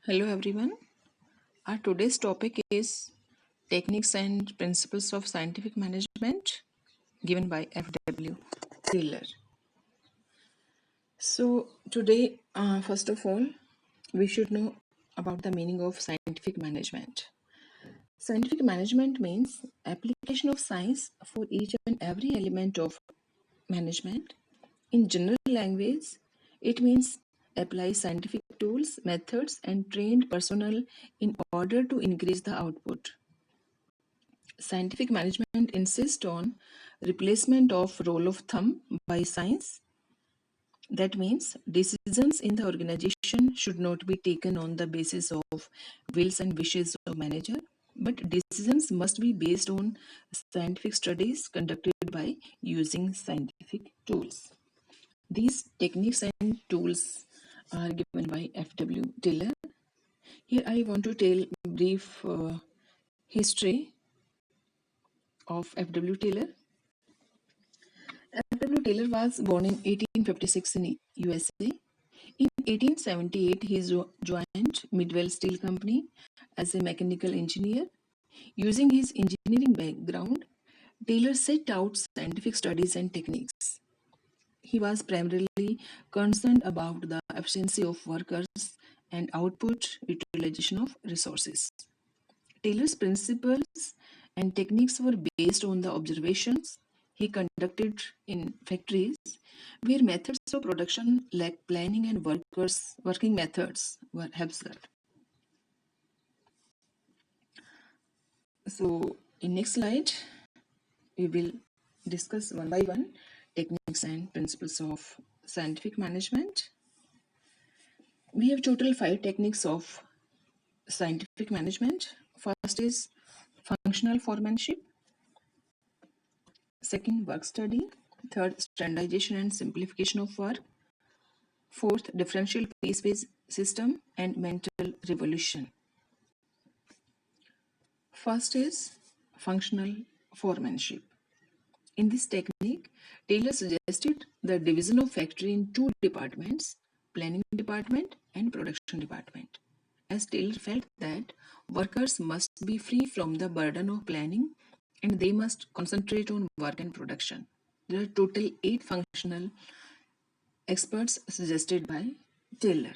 Hello everyone. Our today's topic is Techniques and Principles of Scientific Management given by F.W. Taylor. So today, first of all, we should know about the meaning of scientific management. Scientific management means application of science for each and every element of management. In general language, it means apply scientific tools, methods, and trained personnel in order to increase the output. Scientific management insists on replacement of role of thumb by science. That means decisions in the organization should not be taken on the basis of wills and wishes of manager, but decisions must be based on scientific studies conducted by using scientific tools. These techniques and tools are given by F.W. Taylor. Here I want to tell brief history of F.W. Taylor. F.W. Taylor was born in 1856 in USA. In 1878, he joined Midwell Steel Company as a mechanical engineer. Using his engineering background, Taylor set out scientific studies and techniques. He was primarily concerned about the efficiency of workers and output utilization of resources. Taylor's principles and techniques were based on the observations he conducted in factories where methods of production lacked planning and working methods were observed. So in next slide, we will discuss one by one techniques and principles of scientific management. We have total 5 techniques of scientific management. First is functional foremanship. Second, work study. Third, standardization and simplification of work. Fourth, differential piece-based system and mental revolution. First is functional foremanship. In this technique, Taylor suggested the division of factory in 2 departments, planning department and production department, as Taylor felt that workers must be free from the burden of planning and they must concentrate on work and production. There are total 8 functional experts suggested by Taylor.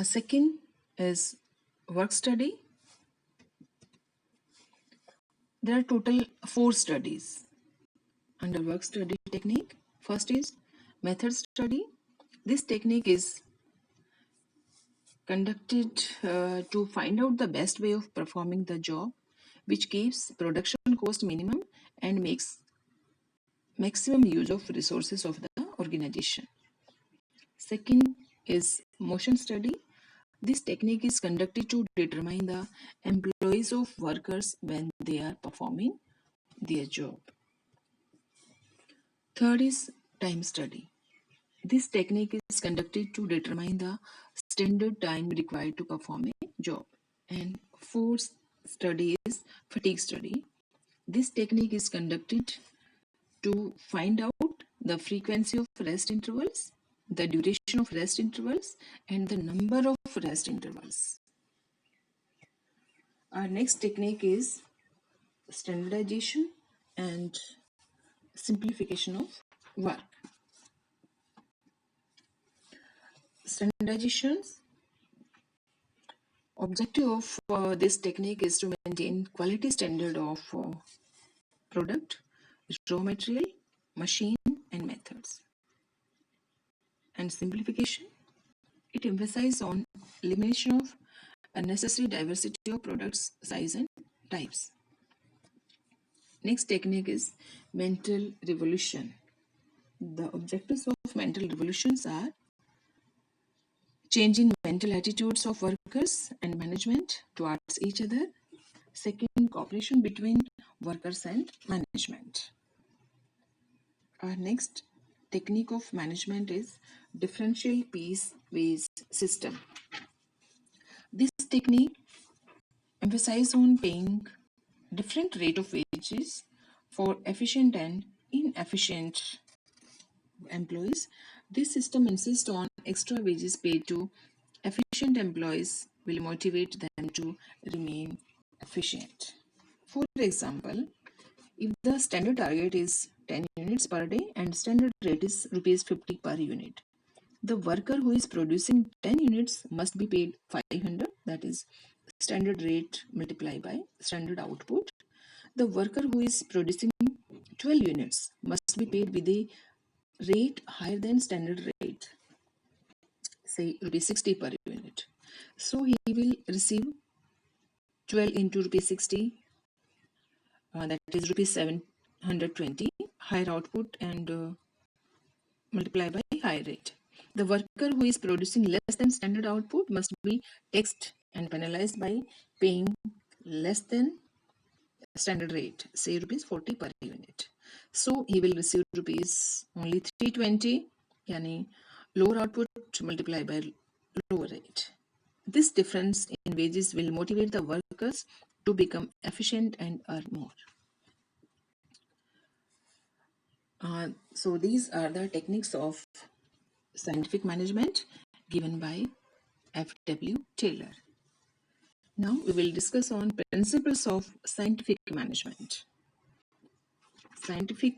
Second is work study. There are total 4 studies under work study technique. First is method study. This technique is conducted to find out the best way of performing the job, which keeps production cost minimum and makes maximum use of resources of the organization. Second is motion study. This technique is conducted to determine the employees of workers when they are performing their job. Third is time study. This technique is conducted to determine the standard time required to perform a job. And fourth study is fatigue study. This technique is conducted to find out the frequency of rest intervals, the duration of rest intervals, and the number of rest intervals. Our next technique is standardization and simplification of work. Standardization's objective of this technique is to maintain quality standard of product, raw material, machine, and methods. And simplification, it emphasizes on elimination of unnecessary diversity of products, size, and types. Next technique is mental revolution. The objectives of mental revolutions are changing mental attitudes of workers and management towards each other. Second, cooperation between workers and management. Our next technique of management is differential piece-based system. This technique emphasizes on paying different rate of wages for efficient and inefficient employees This system insists on extra wages paid to efficient employees will motivate them to remain efficient. For example, if the standard target is 10 units per day and standard rate is rupees 50 per unit, the worker who is producing 10 units must be paid 500, that is standard rate multiplied by standard output. The worker who is producing 12 units must be paid with a rate higher than standard rate, say rupees 60 per unit. So he will receive 12 into rupees 60, that is rupees 720, higher output and multiply by high rate. The worker who is producing less than standard output must be taxed and penalized by paying less than standard rate, say rupees 40 per unit. So he will receive rupees only 320, yani lower output multiplied by lower rate. This difference in wages will motivate the workers to become efficient and earn more. So these are the techniques of scientific management given by F.W. Taylor. Now we will discuss on principles of scientific management. Scientific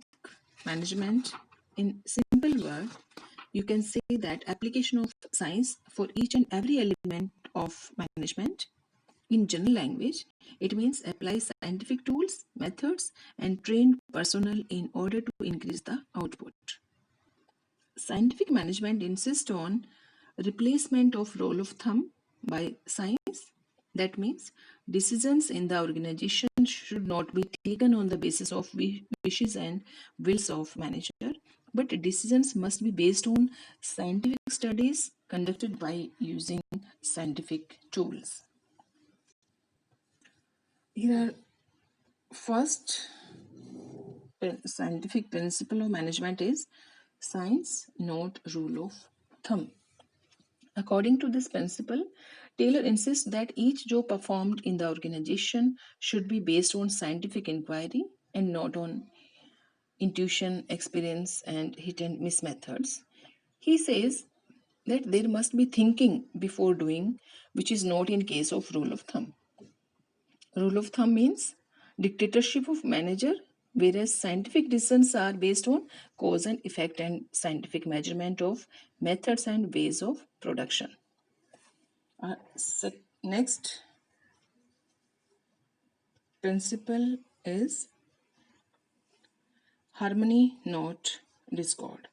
management, in simple word, you can say that application of science for each and every element of management. In general language, it means apply scientific tools, methods, and trained personnel in order to increase the output. Scientific management insists on replacement of rule of thumb by science. That means decisions in the organization should not be taken on the basis of wishes and wills of manager, but decisions must be based on scientific studies conducted by using scientific tools. Here are first scientific principle of management is science, not rule of thumb. According to this principle, Taylor insists that each job performed in the organization should be based on scientific inquiry and not on intuition, experience, and hit and miss methods. He says that there must be thinking before doing, which is not in case of rule of thumb. Rule of thumb means dictatorship of manager, whereas scientific decisions are based on cause and effect and scientific measurement of methods and ways of production. Next principle is harmony, not discord.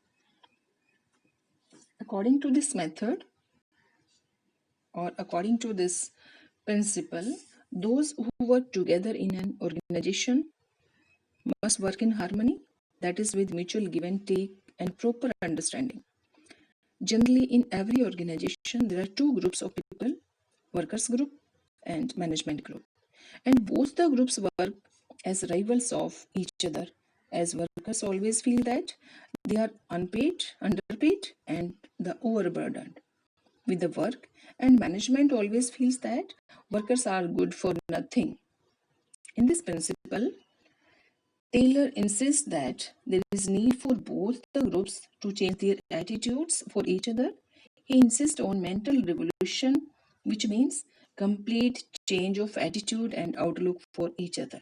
According to this method, or according to this principle, those who work together in an organization must work in harmony, that is, with mutual give and take and proper understanding. Generally, in every organization, there are two groups of people, workers group and management group. And both the groups work as rivals of each other, as workers always feel that they are unpaid, underpaid, and the overburdened with the work, and management always feels that workers are good for nothing. In this principle, Taylor insists that there is need for both the groups to change their attitudes for each other. He insists on mental revolution, which means complete change of attitude and outlook for each other.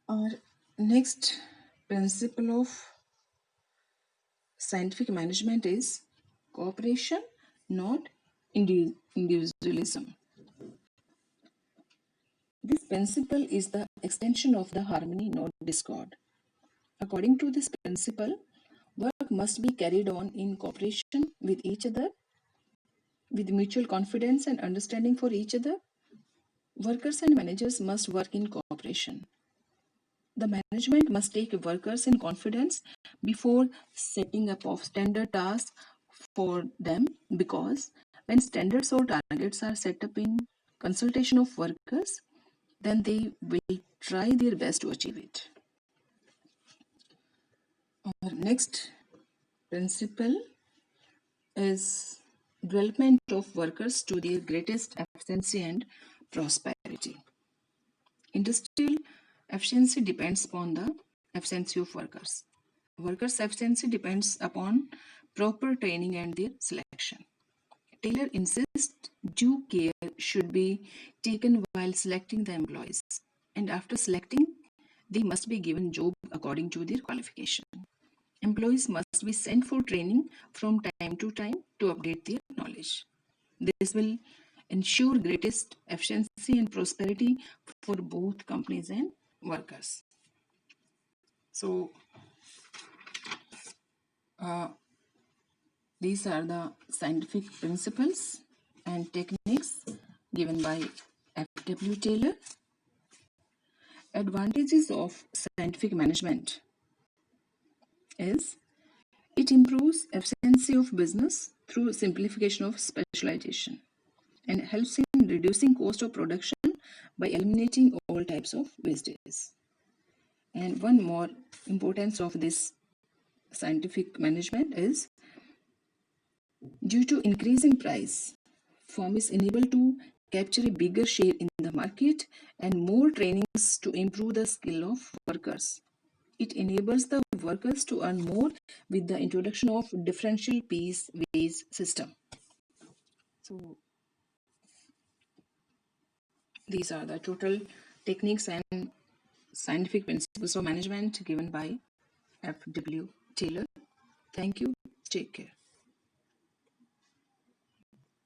Our next principle of scientific management is cooperation, not individualism. This principle is the extension of the harmony, not discord. According to this principle, work must be carried on in cooperation with each other, with mutual confidence and understanding for each other. Workers and managers must work in cooperation. The management must take workers in confidence before setting up of standard tasks for them, because when standards or targets are set up in consultation of workers, then they will try their best to achieve it. Our next principle is development of workers to their greatest efficiency and prosperity. Industrial efficiency depends upon the efficiency of workers. workers' efficiency depends upon proper training and their selection. Taylor insists due care should be taken while selecting the employees, and after selecting, they must be given job according to their qualification. Employees must be sent for training from time to time to update their knowledge. This will ensure greatest efficiency and prosperity for both companies and workers. So, these are the scientific principles and techniques given by F.W. Taylor. Advantages of scientific management is it improves efficiency of business through simplification of specialization and helps in reducing cost of production by eliminating all types of wastage. And one more importance of this scientific management is due to increasing price, firm is enabled to capture a bigger share in the market and more trainings to improve the skill of workers. It enables the workers to earn more with the introduction of differential piece wage system. So these are the total techniques and scientific principles of management given by F.W. Taylor. Thank you. Take care.